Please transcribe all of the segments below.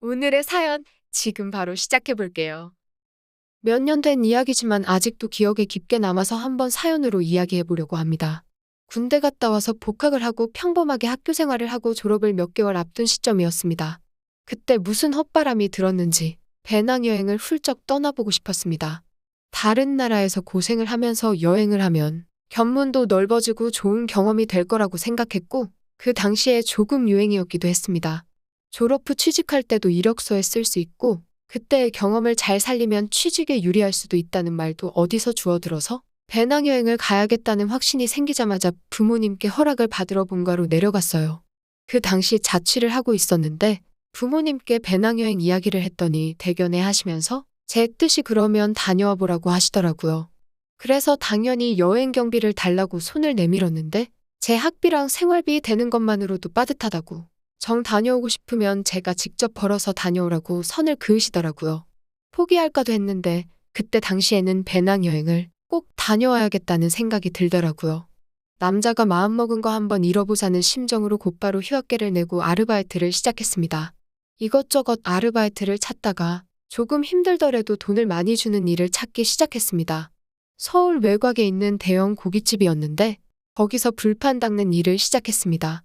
오늘의 사연 지금 바로 시작해 볼게요. 몇 년 된 이야기지만 아직도 기억에 깊게 남아서 한번 사연으로 이야기해 보려고 합니다. 군대 갔다 와서 복학을 하고 평범하게 학교 생활을 하고 졸업을 몇 개월 앞둔 시점이었습니다. 그때 무슨 헛바람이 들었는지 배낭여행을 훌쩍 떠나보고 싶었습니다. 다른 나라에서 고생을 하면서 여행을 하면 견문도 넓어지고 좋은 경험이 될 거라고 생각했고 그 당시에 조금 유행이었기도 했습니다. 졸업 후 취직할 때도 이력서에 쓸 수 있고 그때의 경험을 잘 살리면 취직에 유리할 수도 있다는 말도 어디서 주워들어서 배낭여행을 가야겠다는 확신이 생기자마자 부모님께 허락을 받으러 본가로 내려갔어요. 그 당시 자취를 하고 있었는데 부모님께 배낭여행 이야기를 했더니 대견해 하시면서 제 뜻이 그러면 다녀와 보라고 하시더라고요. 그래서 당연히 여행 경비를 달라고 손을 내밀었는데 제 학비랑 생활비 되는 것만으로도 빠듯하다고 정 다녀오고 싶으면 제가 직접 벌어서 다녀오라고 선을 그으시더라고요. 포기할까도 했는데 그때 당시에는 배낭여행을 꼭 다녀와야겠다는 생각이 들더라고요. 남자가 마음먹은 거 한번 잃어보자는 심정으로 곧바로 휴학계를 내고 아르바이트를 시작했습니다. 이것저것 아르바이트를 찾다가 조금 힘들더라도 돈을 많이 주는 일을 찾기 시작했습니다. 서울 외곽에 있는 대형 고깃집이었는데 거기서 불판 닦는 일을 시작했습니다.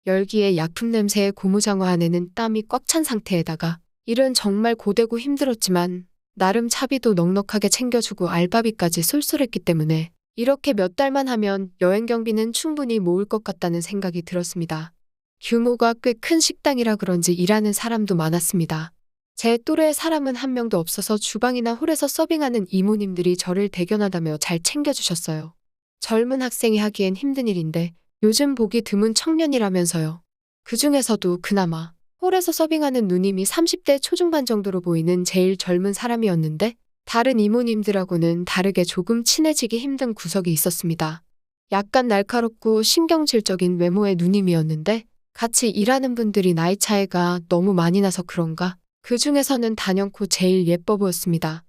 열기에 약품 냄새에 고무장어 안에는 땀이 꽉 찬 상태에다가 일은 정말 고되고 힘들었지만 나름 차비도 넉넉하게 챙겨주고 알바비까지 쏠쏠했기 때문에 이렇게 몇 달만 하면 여행 경비는 충분히 모을 것 같다는 생각이 들었습니다. 규모가 꽤 큰 식당이라 그런지 일하는 사람도 많았습니다. 제 또래의 사람은 한 명도 없어서 주방이나 홀에서 서빙하는 이모님들이 저를 대견하다며 잘 챙겨주셨어요. 젊은 학생이 하기엔 힘든 일인데 요즘 보기 드문 청년이라면서요. 그 중에서도 그나마 홀에서 서빙하는 누님이 30대 초중반 정도로 보이는 제일 젊은 사람이었는데 다른 이모님들하고는 다르게 조금 친해지기 힘든 구석이 있었습니다. 약간 날카롭고 신경질적인 외모의 누님이었는데 같이 일하는 분들이 나이 차이가 너무 많이 나서 그런가 그 중에서는 단연코 제일 예뻐 보였습니다.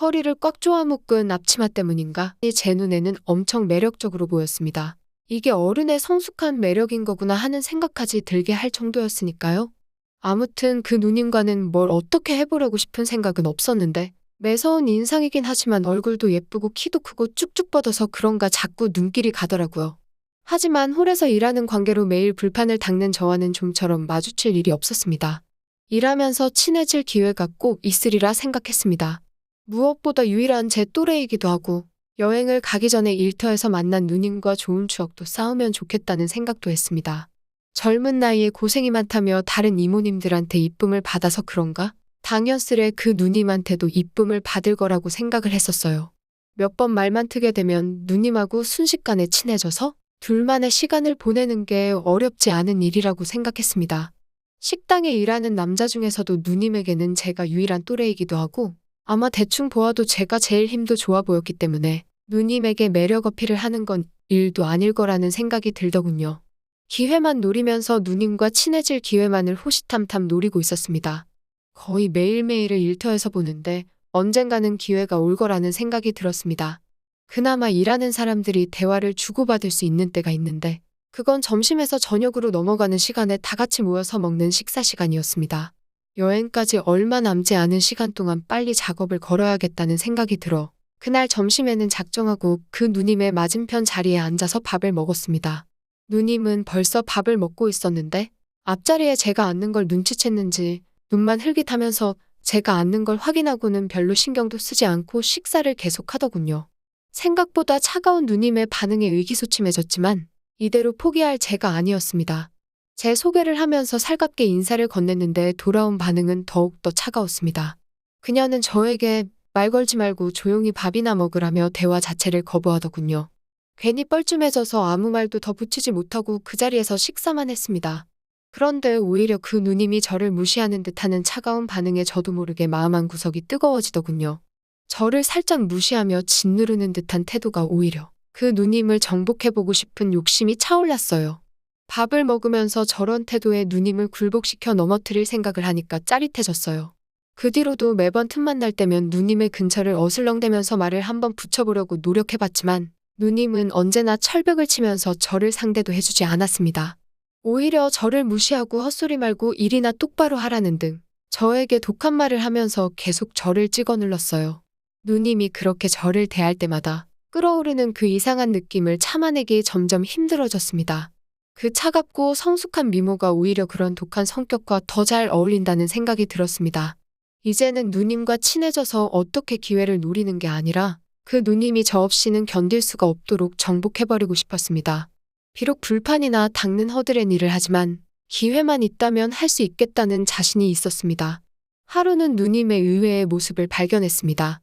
허리를 꽉 조아 묶은 앞치마 때문인가 제 눈에는 엄청 매력적으로 보였습니다. 이게 어른의 성숙한 매력인 거구나 하는 생각까지 들게 할 정도였으니까요. 아무튼 그 누님과는 뭘 어떻게 해보려고 싶은 생각은 없었는데 매서운 인상이긴 하지만 얼굴도 예쁘고 키도 크고 쭉쭉 뻗어서 그런가 자꾸 눈길이 가더라고요. 하지만 홀에서 일하는 관계로 매일 불판을 닦는 저와는 좀처럼 마주칠 일이 없었습니다. 일하면서 친해질 기회가 꼭 있으리라 생각했습니다. 무엇보다 유일한 제 또래이기도 하고 여행을 가기 전에 일터에서 만난 누님과 좋은 추억도 쌓으면 좋겠다는 생각도 했습니다. 젊은 나이에 고생이 많다며 다른 이모님들한테 이쁨을 받아서 그런가? 당연스레 그 누님한테도 이쁨을 받을 거라고 생각을 했었어요. 몇 번 말만 트게 되면 누님하고 순식간에 친해져서 둘만의 시간을 보내는 게 어렵지 않은 일이라고 생각했습니다. 식당에 일하는 남자 중에서도 누님에게는 제가 유일한 또래이기도 하고 아마 대충 보아도 제가 제일 힘도 좋아 보였기 때문에 누님에게 매력 어필을 하는 건 일도 아닐 거라는 생각이 들더군요. 기회만 노리면서 누님과 친해질 기회만을 호시탐탐 노리고 있었습니다. 거의 매일매일을 일터에서 보는데 언젠가는 기회가 올 거라는 생각이 들었습니다. 그나마 일하는 사람들이 대화를 주고받을 수 있는 때가 있는데 그건 점심에서 저녁으로 넘어가는 시간에 다 같이 모여서 먹는 식사 시간이었습니다. 여행까지 얼마 남지 않은 시간 동안 빨리 작업을 걸어야겠다는 생각이 들어 그날 점심에는 작정하고 그 누님의 맞은편 자리에 앉아서 밥을 먹었습니다. 누님은 벌써 밥을 먹고 있었는데 앞자리에 제가 앉는 걸 눈치챘는지 눈만 흘깃하면서 제가 앉는 걸 확인하고는 별로 신경도 쓰지 않고 식사를 계속하더군요. 생각보다 차가운 누님의 반응에 의기소침해졌지만 이대로 포기할 제가 아니었습니다. 제 소개를 하면서 살갑게 인사를 건넸는데 돌아온 반응은 더욱더 차가웠습니다. 그녀는 저에게 말 걸지 말고 조용히 밥이나 먹으라며 대화 자체를 거부하더군요. 괜히 뻘쭘해져서 아무 말도 더 붙이지 못하고 그 자리에서 식사만 했습니다. 그런데 오히려 그 누님이 저를 무시하는 듯하는 차가운 반응에 저도 모르게 마음 한구석이 뜨거워지더군요. 저를 살짝 무시하며 짓누르는 듯한 태도가 오히려 그 누님을 정복해보고 싶은 욕심이 차올랐어요. 밥을 먹으면서 저런 태도에 누님을 굴복시켜 넘어뜨릴 생각을 하니까 짜릿해졌어요. 그 뒤로도 매번 틈만 날 때면 누님의 근처를 어슬렁대면서 말을 한번 붙여보려고 노력해봤지만 누님은 언제나 철벽을 치면서 저를 상대도 해주지 않았습니다. 오히려 저를 무시하고 헛소리 말고 일이나 똑바로 하라는 등 저에게 독한 말을 하면서 계속 저를 찍어 눌렀어요. 누님이 그렇게 저를 대할 때마다 끓어오르는 그 이상한 느낌을 참아내기 점점 힘들어졌습니다. 그 차갑고 성숙한 미모가 오히려 그런 독한 성격과 더 잘 어울린다는 생각이 들었습니다. 이제는 누님과 친해져서 어떻게 기회를 노리는 게 아니라 그 누님이 저 없이는 견딜 수가 없도록 정복해버리고 싶었습니다. 비록 불판이나 닦는 허드렛 일을 하지만 기회만 있다면 할 수 있겠다는 자신이 있었습니다. 하루는 누님의 의외의 모습을 발견했습니다.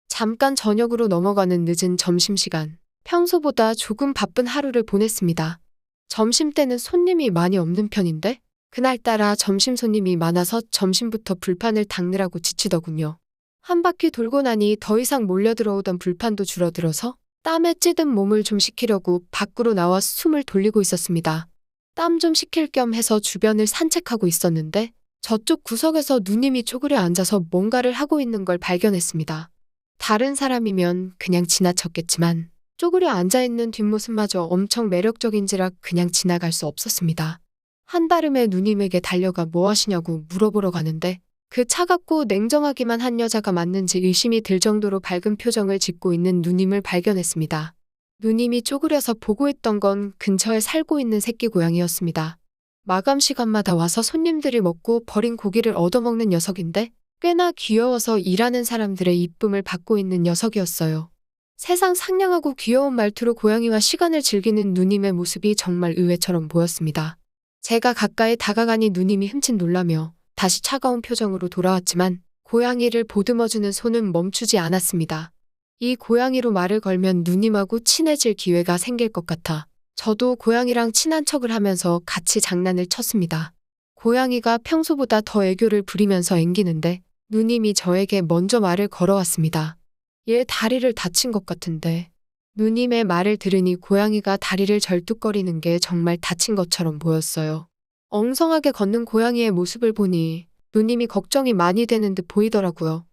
잠깐 저녁으로 넘어가는 늦은 점심시간, 평소보다 조금 바쁜 하루를 보냈습니다. 점심때는 손님이 많이 없는 편인데 그날따라 점심 손님이 많아서 점심부터 불판을 닦느라고 지치더군요. 한 바퀴 돌고 나니 더 이상 몰려들어오던 불판도 줄어들어서 땀에 찌든 몸을 좀 식히려고 밖으로 나와 숨을 돌리고 있었습니다. 땀 좀 식힐 겸 해서 주변을 산책하고 있었는데 저쪽 구석에서 누님이 쪼그려 앉아서 뭔가를 하고 있는 걸 발견했습니다. 다른 사람이면 그냥 지나쳤겠지만 쪼그려 앉아있는 뒷모습마저 엄청 매력적인지라 그냥 지나갈 수 없었습니다. 한달음에 누님에게 달려가 뭐 하시냐고 물어보러 가는데 그 차갑고 냉정하기만 한 여자가 맞는지 의심이 들 정도로 밝은 표정을 짓고 있는 누님을 발견했습니다. 누님이 쪼그려서 보고 있던 건 근처에 살고 있는 새끼 고양이였습니다. 마감 시간마다 와서 손님들이 먹고 버린 고기를 얻어먹는 녀석인데 꽤나 귀여워서 일하는 사람들의 이쁨을 받고 있는 녀석이었어요. 세상 상냥하고 귀여운 말투로 고양이와 시간을 즐기는 누님의 모습이 정말 의외처럼 보였습니다. 제가 가까이 다가가니 누님이 흠칫 놀라며 다시 차가운 표정으로 돌아왔지만 고양이를 보듬어주는 손은 멈추지 않았습니다. 이 고양이로 말을 걸면 누님하고 친해질 기회가 생길 것 같아 저도 고양이랑 친한 척을 하면서 같이 장난을 쳤습니다. 고양이가 평소보다 더 애교를 부리면서 앵기는데 누님이 저에게 먼저 말을 걸어왔습니다. 얘 다리를 다친 것 같은데. 누님의 말을 들으니 고양이가 다리를 절뚝거리는 게 정말 다친 것처럼 보였어요. 엉성하게 걷는 고양이의 모습을 보니 누님이 걱정이 많이 되는 듯 보이더라고요.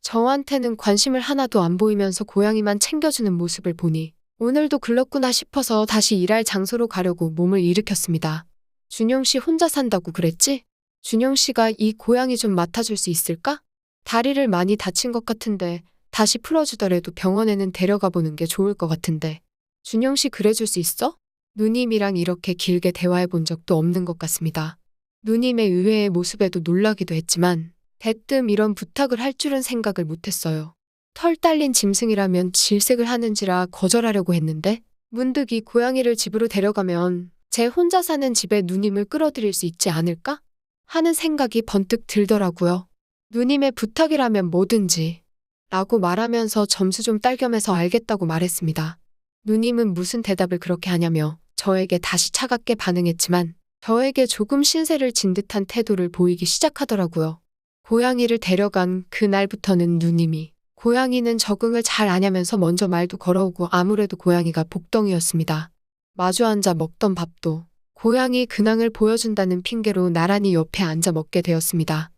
저한테는 관심을 하나도 안 보이면서 고양이만 챙겨주는 모습을 보니 오늘도 글렀구나 싶어서 다시 일할 장소로 가려고 몸을 일으켰습니다. 준용 씨 혼자 산다고 그랬지? 준용 씨가 이 고양이 좀 맡아줄 수 있을까? 다리를 많이 다친 것 같은데 다시 풀어주더라도 병원에는 데려가 보는 게 좋을 것 같은데. 준영 씨 그래줄 수 있어? 누님이랑 이렇게 길게 대화해 본 적도 없는 것 같습니다. 누님의 의외의 모습에도 놀라기도 했지만 대뜸 이런 부탁을 할 줄은 생각을 못했어요. 털 딸린 짐승이라면 질색을 하는지라 거절하려고 했는데 문득 이 고양이를 집으로 데려가면 제 혼자 사는 집에 누님을 끌어들일 수 있지 않을까? 하는 생각이 번뜩 들더라고요. 누님의 부탁이라면 뭐든지 라고 말하면서 점수 좀 딸겸해서 알겠다고 말했습니다. 누님은 무슨 대답을 그렇게 하냐며 저에게 다시 차갑게 반응했지만 저에게 조금 신세를 진 듯한 태도를 보이기 시작하더라고요. 고양이를 데려간 그날부터는 누님이 고양이는 적응을 잘 아냐면서 먼저 말도 걸어오고 아무래도 고양이가 복덩이였습니다. 마주 앉아 먹던 밥도 고양이 근황을 보여준다는 핑계로 나란히 옆에 앉아 먹게 되었습니다.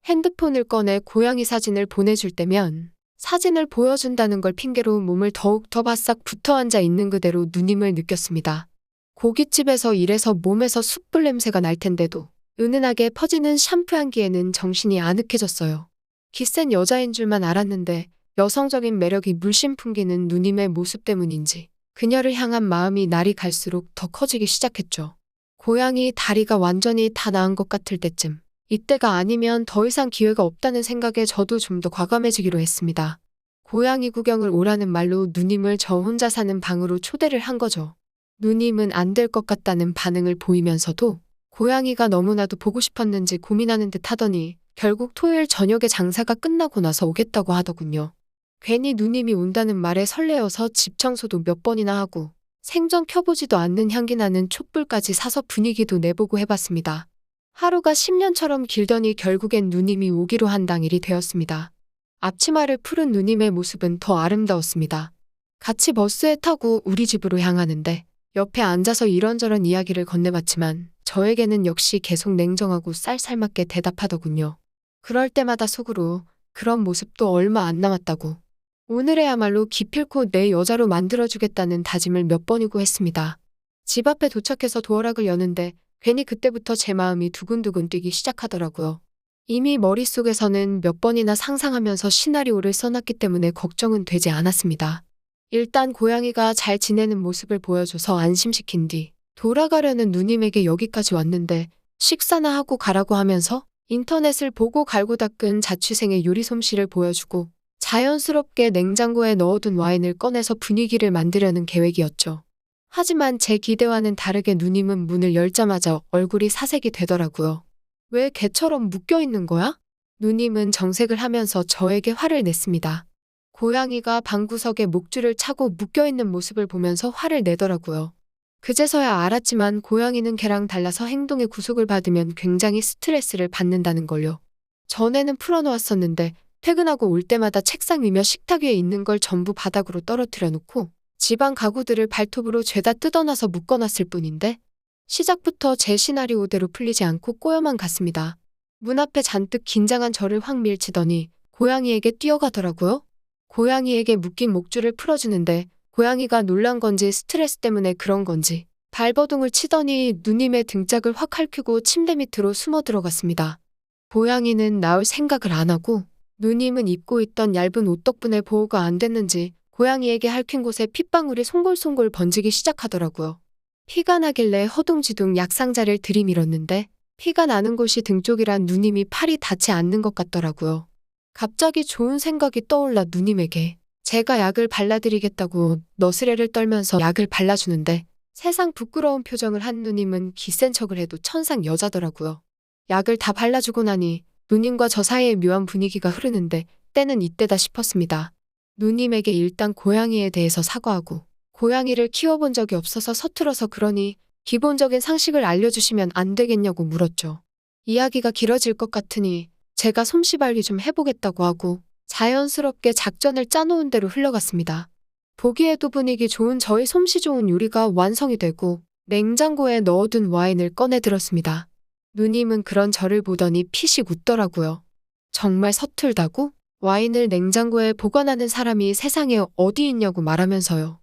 핸드폰을 꺼내 고양이 사진을 보내줄 때면 사진을 보여준다는 걸 핑계로 몸을 더욱 더 바싹 붙어 앉아 있는 그대로 누님을 느꼈습니다. 고깃집에서 일해서 몸에서 숯불 냄새가 날 텐데도 은은하게 퍼지는 샴푸 향기에는 정신이 아늑해졌어요. 기센 여자인 줄만 알았는데 여성적인 매력이 물씬 풍기는 누님의 모습 때문인지 그녀를 향한 마음이 날이 갈수록 더 커지기 시작했죠. 고양이 다리가 완전히 다 나은 것 같을 때쯤 이때가 아니면 더 이상 기회가 없다는 생각에 저도 좀 더 과감해지기로 했습니다. 고양이 구경을 오라는 말로 누님을 저 혼자 사는 방으로 초대를 한 거죠. 누님은 안 될 것 같다는 반응을 보이면서도 고양이가 너무나도 보고 싶었는지 고민하는 듯 하더니 결국 토요일 저녁에 장사가 끝나고 나서 오겠다고 하더군요. 괜히 누님이 온다는 말에 설레어서 집 청소도 몇 번이나 하고 생전 켜보지도 않는 향기 나는 촛불까지 사서 분위기도 내보고 해봤습니다. 하루가 10년처럼 길더니 결국엔 누님이 오기로 한 당일이 되었습니다. 앞치마를 푸른 누님의 모습은 더 아름다웠습니다. 같이 버스에 타고 우리 집으로 향하는데 옆에 앉아서 이런저런 이야기를 건네봤지만 저에게는 역시 계속 냉정하고 쌀쌀맞게 대답하더군요. 그럴 때마다 속으로 그런 모습도 얼마 안 남았다고. 오늘에야말로 기필코 내 여자로 만들어주겠다는 다짐을 몇 번이고 했습니다. 집 앞에 도착해서 도어락을 여는데 괜히 그때부터 제 마음이 두근두근 뛰기 시작하더라고요. 이미 머릿속에서는 몇 번이나 상상하면서 시나리오를 써놨기 때문에 걱정은 되지 않았습니다. 일단 고양이가 잘 지내는 모습을 보여줘서 안심시킨 뒤 돌아가려는 누님에게 여기까지 왔는데 식사나 하고 가라고 하면서 인터넷을 보고 갈고 닦은 자취생의 요리 솜씨를 보여주고 자연스럽게 냉장고에 넣어둔 와인을 꺼내서 분위기를 만들려는 계획이었죠. 하지만 제 기대와는 다르게 누님은 문을 열자마자 얼굴이 사색이 되더라고요. 왜 개처럼 묶여있는 거야? 누님은 정색을 하면서 저에게 화를 냈습니다. 고양이가 방구석에 목줄을 차고 묶여있는 모습을 보면서 화를 내더라고요. 그제서야 알았지만 고양이는 개랑 달라서 행동에 구속을 받으면 굉장히 스트레스를 받는다는 걸요. 전에는 풀어놓았었는데 퇴근하고 올 때마다 책상 위며 식탁 위에 있는 걸 전부 바닥으로 떨어뜨려 놓고 집안 가구들을 발톱으로 죄다 뜯어놔서 묶어놨을 뿐인데 시작부터 제 시나리오대로 풀리지 않고 꼬여만 갔습니다. 문 앞에 잔뜩 긴장한 저를 확 밀치더니 고양이에게 뛰어가더라고요. 고양이에게 묶인 목줄을 풀어주는데 고양이가 놀란 건지 스트레스 때문에 그런 건지 발버둥을 치더니 누님의 등짝을 확 핥히고 침대 밑으로 숨어 들어갔습니다. 고양이는 나올 생각을 안 하고 누님은 입고 있던 얇은 옷 덕분에 보호가 안 됐는지 고양이에게 핥힌 곳에 핏방울이 송골송골 번지기 시작하더라고요. 피가 나길래 허둥지둥 약상자를 들이밀었는데 피가 나는 곳이 등 쪽이란 누님이 팔이 닿지 않는 것 같더라고요. 갑자기 좋은 생각이 떠올라 누님에게 제가 약을 발라드리겠다고 너스레를 떨면서 약을 발라주는데 세상 부끄러운 표정을 한 누님은 기센 척을 해도 천상 여자더라고요. 약을 다 발라주고 나니 누님과 저 사이에 묘한 분위기가 흐르는데 때는 이때다 싶었습니다. 누님에게 일단 고양이에 대해서 사과하고 고양이를 키워본 적이 없어서 서툴어서 그러니 기본적인 상식을 알려주시면 안 되겠냐고 물었죠. 이야기가 길어질 것 같으니 제가 솜씨발휘 좀 해보겠다고 하고 자연스럽게 작전을 짜놓은 대로 흘러갔습니다. 보기에도 분위기 좋은 저의 솜씨 좋은 요리가 완성이 되고 냉장고에 넣어둔 와인을 꺼내 들었습니다. 누님은 그런 저를 보더니 피식 웃더라고요. 정말 서툴다고? 와인을 냉장고에 보관하는 사람이 세상에 어디 있냐고 말하면서요.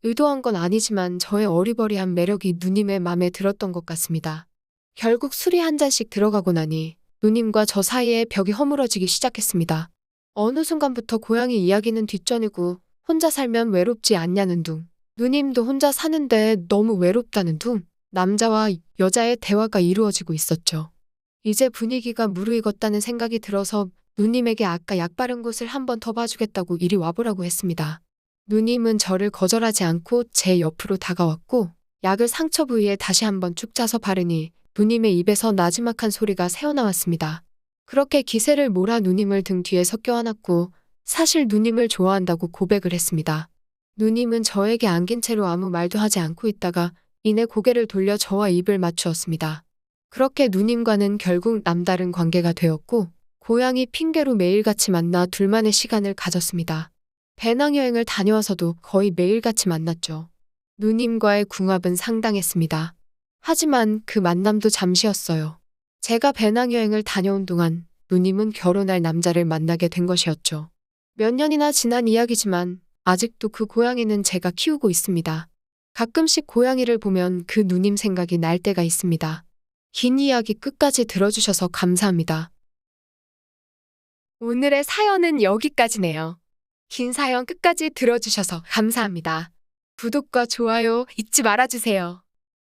의도한 건 아니지만 저의 어리버리한 매력이 누님의 맘에 들었던 것 같습니다. 결국 술이 한 잔씩 들어가고 나니 누님과 저 사이에 벽이 허물어지기 시작했습니다. 어느 순간부터 고양이 이야기는 뒷전이고 혼자 살면 외롭지 않냐는 둥. 누님도 혼자 사는데 너무 외롭다는 둥. 남자와 여자의 대화가 이루어지고 있었죠. 이제 분위기가 무르익었다는 생각이 들어서 누님에게 아까 약 바른 곳을 한 번 더 봐주겠다고 이리 와보라고 했습니다. 누님은 저를 거절하지 않고 제 옆으로 다가왔고 약을 상처 부위에 다시 한번 쭉 짜서 바르니 누님의 입에서 나지막한 소리가 새어나왔습니다. 그렇게 기세를 몰아 누님을 등 뒤에서 껴안았고 사실 누님을 좋아한다고 고백을 했습니다. 누님은 저에게 안긴 채로 아무 말도 하지 않고 있다가 이내 고개를 돌려 저와 입을 맞추었습니다. 그렇게 누님과는 결국 남다른 관계가 되었고 고양이 핑계로 매일같이 만나 둘만의 시간을 가졌습니다. 배낭여행을 다녀와서도 거의 매일같이 만났죠. 누님과의 궁합은 상당했습니다. 하지만 그 만남도 잠시였어요. 제가 배낭여행을 다녀온 동안 누님은 결혼할 남자를 만나게 된 것이었죠. 몇 년이나 지난 이야기지만 아직도 그 고양이는 제가 키우고 있습니다. 가끔씩 고양이를 보면 그 누님 생각이 날 때가 있습니다. 긴 이야기 끝까지 들어주셔서 감사합니다. 오늘의 사연은 여기까지네요. 긴 사연 끝까지 들어주셔서 감사합니다. 구독과 좋아요 잊지 말아주세요.